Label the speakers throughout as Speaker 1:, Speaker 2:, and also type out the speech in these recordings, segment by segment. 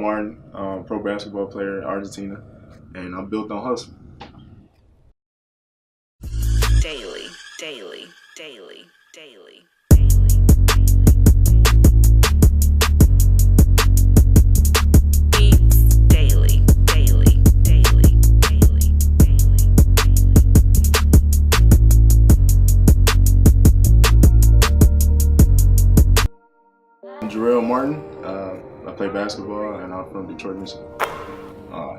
Speaker 1: Martin, pro basketball player in Argentina, and I'm built on hustle.
Speaker 2: Daily, daily, daily, daily.
Speaker 1: I'm Jerrell Martin. I play basketball, and I'm from Detroit, Michigan.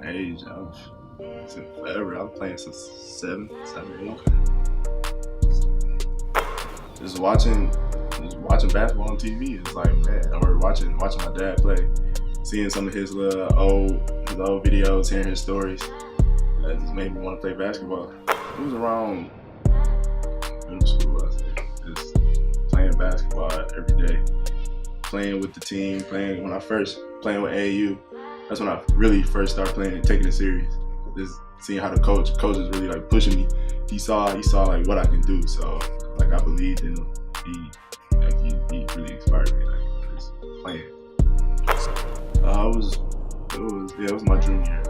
Speaker 1: Age, since forever. I was playing since 7, 8. Just watching basketball on TV. It's like, man, or watching my dad play, seeing some of his old videos, hearing his stories. That just made me want to play basketball. It was around middle school, I say, just playing basketball every day. Playing with the team, playing with AAU. That's when I really first started playing and taking it serious. Just seeing how the coach is really like pushing me. He saw like what I can do, so like I believed in him. He really inspired me, like just playing. It was my junior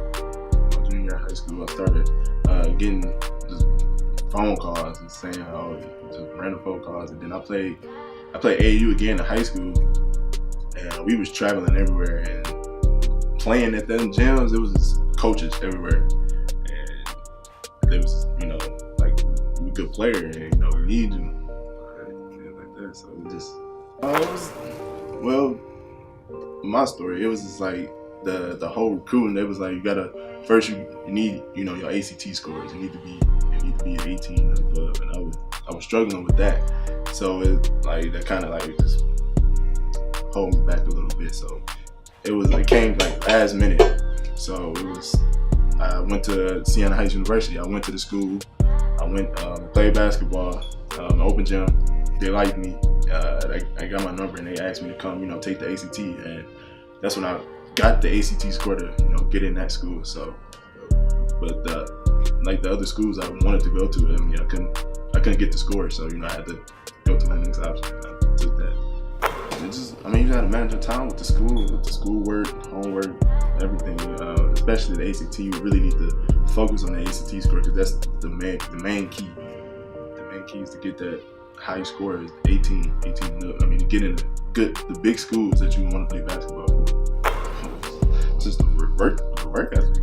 Speaker 1: year of high school. I started getting just phone calls and saying, just random phone calls, and then I played AAU again in high school. And we was traveling everywhere and playing at them gyms. It was just coaches everywhere, and it was like you a good player, and we need you, like that. So it just my story. It was just like the whole recruiting. It was like you need your ACT scores. You need to be 18 and above, and I was struggling with that. So it like that kind of like just hold me back a little bit. So it came like last minute. So I went to Siena Heights University. I went to the school. I went played basketball, open gym. They liked me. I got my number, and they asked me to come, take the ACT, and that's when I got the ACT score to get in that school. So, but like the other schools I wanted to go to, I couldn't get the score, so I had to go to my next option. I took that. You gotta manage your time with the schoolwork, homework, everything. Especially the ACT, you really need to focus on the ACT score, because that's the main key. The main key is to get that high score, is 18 and up. To get in the big schools that you want to play basketball for. It's just the work ethic.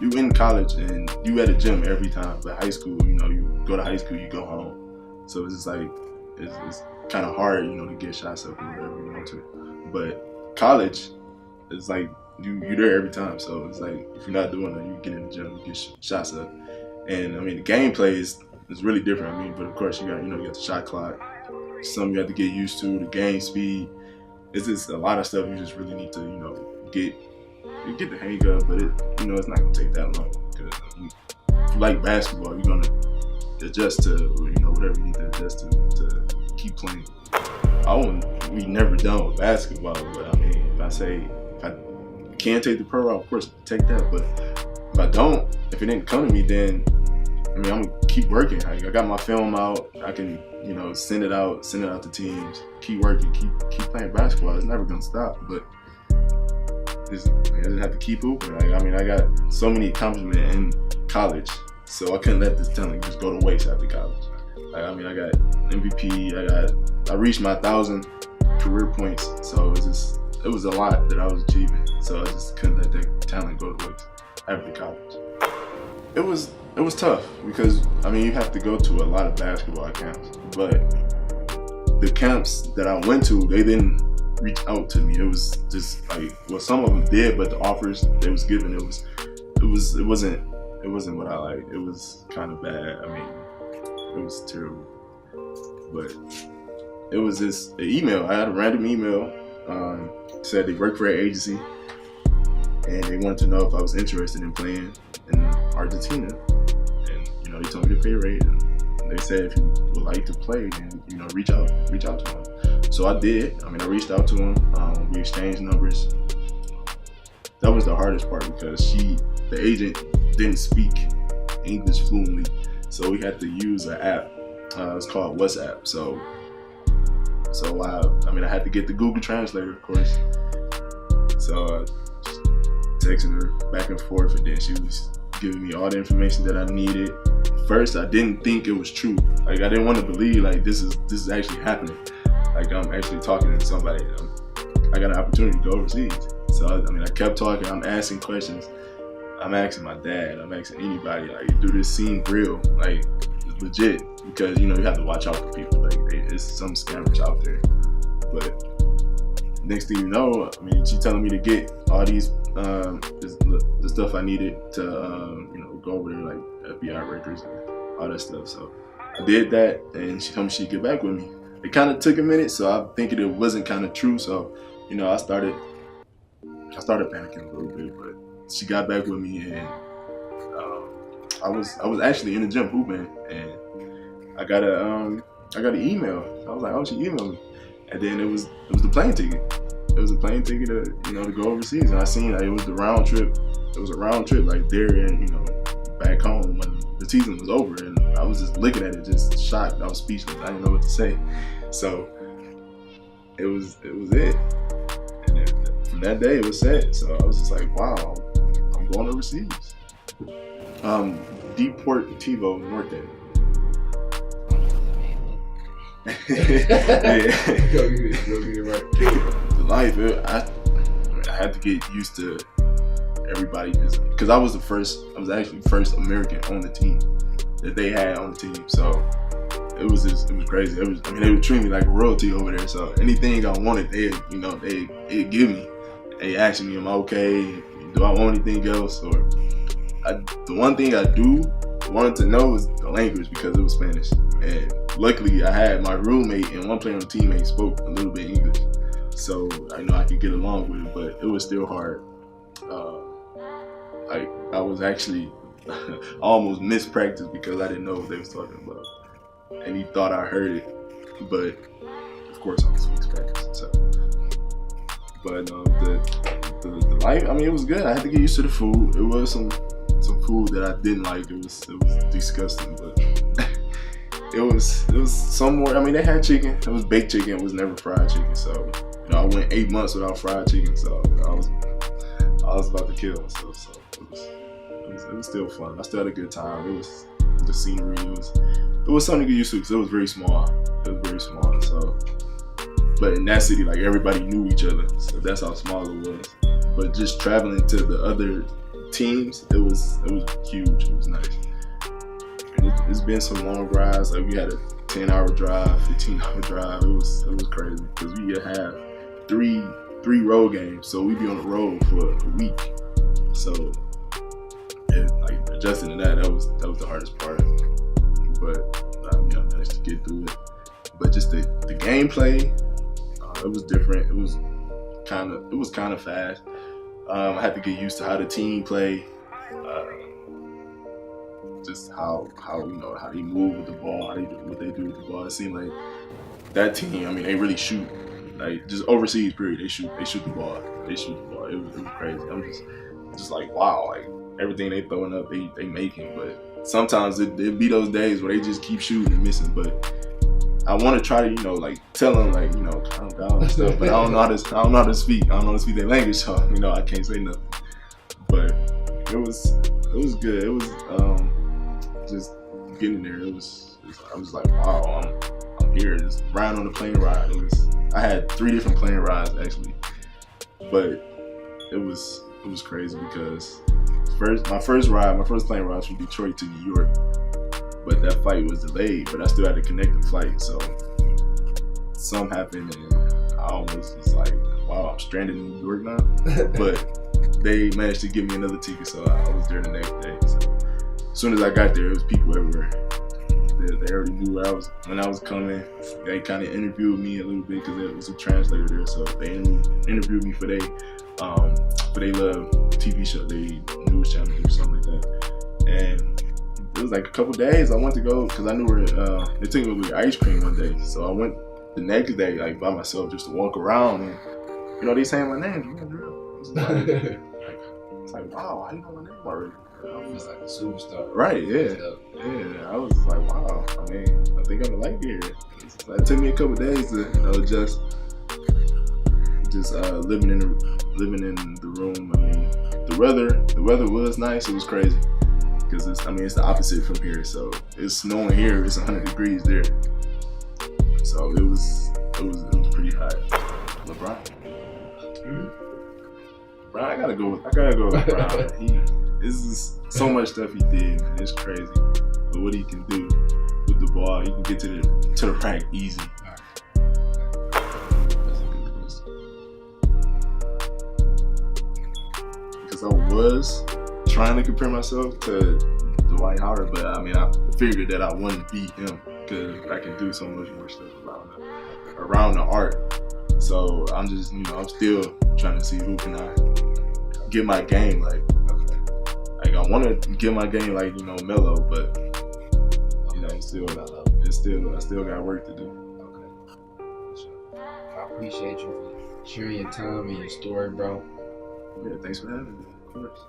Speaker 1: You in college and you at a gym every time, but high school, you go to high school, you go home. So it's just like it's kind of hard, to get shots up or whatever you want to. But college, it's like you're there every time. So it's like if you're not doing that, you get in the gym, you get shots up. And the gameplay is really different. But of course you got the shot clock. Some you have to get used to, the game speed. It's just a lot of stuff you just really need to get the hang of. But it's not gonna take that long. Because if you like basketball, you're gonna adjust to whatever you need to adjust to keep playing. We never done with basketball, but if I can take the pro route, of course take that. But if it didn't come to me, then I'm gonna keep working. I got my film out. I can send it out to teams. Keep working, keep playing basketball. It's never gonna stop. But I just have to keep hooping. I got so many accomplishments in college, so I couldn't let this talent just go to waste after college. I got MVP. I reached my 1,000 career points. So it was a lot that I was achieving. So I just couldn't let that talent go to waste after college. It was tough because you have to go to a lot of basketball camps, but the camps that I went to, they didn't reach out to me. It was just like, some of them did, but the offers they was given, it wasn't what I liked. It was kind of bad. It was terrible. But it was just an email. I had a random email. Said they worked for an agency, and they wanted to know if I was interested in playing in Argentina. And they told me the pay rate, and they said if you would like to play, then reach out to them. So I did. I reached out to them. We exchanged numbers. That was the hardest part because the agent didn't speak English fluently, so we had to use an app. It's called WhatsApp. So I had to get the Google Translator, of course. So just texting her back and forth, and then she was giving me all the information that I needed. First, I didn't think it was true. Like, I didn't want to believe like this is actually happening. Like, I'm actually talking to somebody. I got an opportunity to go overseas. So I kept talking. I'm asking questions. I'm asking my dad. I'm asking anybody. Like, do this seem real? Like, it's legit? Because you have to watch out for people. Like, there's some scammers out there. But next thing you know, she telling me to get all these the stuff I needed to go over there, like FBI records and all that stuff. So I did that, and she told me she'd get back with me. It kind of took a minute, so I'm thinking it wasn't kind of true. So I started panicking a little bit, but she got back with me, and I was actually in the gym hooping, and I got an email. I was like, oh, she emailed me, and then it was the plane ticket. It was a plane ticket to go overseas, and I seen it was the round trip. It was a round trip, like there and back home when the season was over, and I was just looking at it, just shocked. I was speechless. I didn't know what to say. So it was it. And then from that day, it was set. So I was just like, wow, I'm going overseas. Deportivo Norte.
Speaker 3: Go get it right.
Speaker 1: The life, I had to get used to everybody, because I was actually the first American on the team that they had on the team. So it was crazy. They would treat me like royalty over there. So anything I wanted, they'd give me. They asked me, am I okay? Do I want anything else? Or the one thing I wanted to know is the language, because it was Spanish. And luckily, I had my roommate and one player on the teammate spoke a little bit English, so I could get along with it. But it was still hard. I was actually almost missed practice because I didn't know what they was talking about, and he thought I heard it, but of course I was missed practice. So, but the life, it was good. I had to get used to the food. It was some food that I didn't like. It was disgusting, but it was somewhere. They had chicken. It was baked chicken. It was never fried chicken. So I went 8 months without fried chicken. So I was about to kill myself. So it was still fun. I still had a good time. It was the scenery. It was something to get used to, because it was very small. So, but in that city, like, everybody knew each other. So that's how small it was. But just traveling to the other teams, it was huge. It was nice. And it's been some long rides. Like, we had a 10-hour drive, 15-hour drive. It was crazy, because we have three road games, so we'd be on the road for a week. So adjusting to that was the hardest part. But I managed to get through it. But just the gameplay, it was different. It was kind of fast. I had to get used to how the team play, just how they move with the ball, what they do with the ball. It seemed like that team, they really shoot. Like, just overseas, period. They shoot the ball. It was crazy. I'm just like, wow. Like, everything they throwing up, they making. But sometimes it be those days where they just keep shooting and missing. But I want to try to tell them calm down and stuff. But I don't know how to speak. I don't know how to speak their language, so I can't say nothing. But it was good. It was just getting there. I was like, wow, I'm here. Just riding on the plane ride. I had 3 different plane rides actually, but it was crazy, because my first plane ride was from Detroit to New York, but that flight was delayed. But I still had to connect the flight, so something happened, and I almost was like, wow, I'm stranded in New York now. But they managed to give me another ticket, so I was there the next day. So as soon as I got there, it was people everywhere. They already knew when I was coming. They kind of interviewed me a little bit, because there was a translator there, so they interviewed me for their love TV show, they news channel or something like that. And it was like a couple days I went to go, because I knew where they took me with ice cream one day. So I went the next day, like, by myself, just to walk around, and they saying my name. It's like, wow, how you know my name already?
Speaker 3: I was like a superstar.
Speaker 1: Right, yeah. Yeah, I was like, wow, I think I'm gonna like it here. It took me a couple days to, just just living in the room. I mean, the weather was nice. It was crazy because it's the opposite from here. So it's snowing here. It's 100 degrees there. So it was pretty hot. LeBron. Bro, I gotta go with LeBron. This is so much stuff he did, man. It's crazy. But what he can do with the ball, he can get to the rack easy. That's a good question. Because I was trying to compare myself to Dwight Howard, but I mean, I figured that I wouldn't beat him because I can do so much more stuff around the art. So I'm just, I'm still trying to see who can I get my game like. I want to get my game like Melo, but I still got work to do.
Speaker 3: Okay. I appreciate you for sharing your time and your story, bro.
Speaker 1: Yeah, thanks for having me. Of course.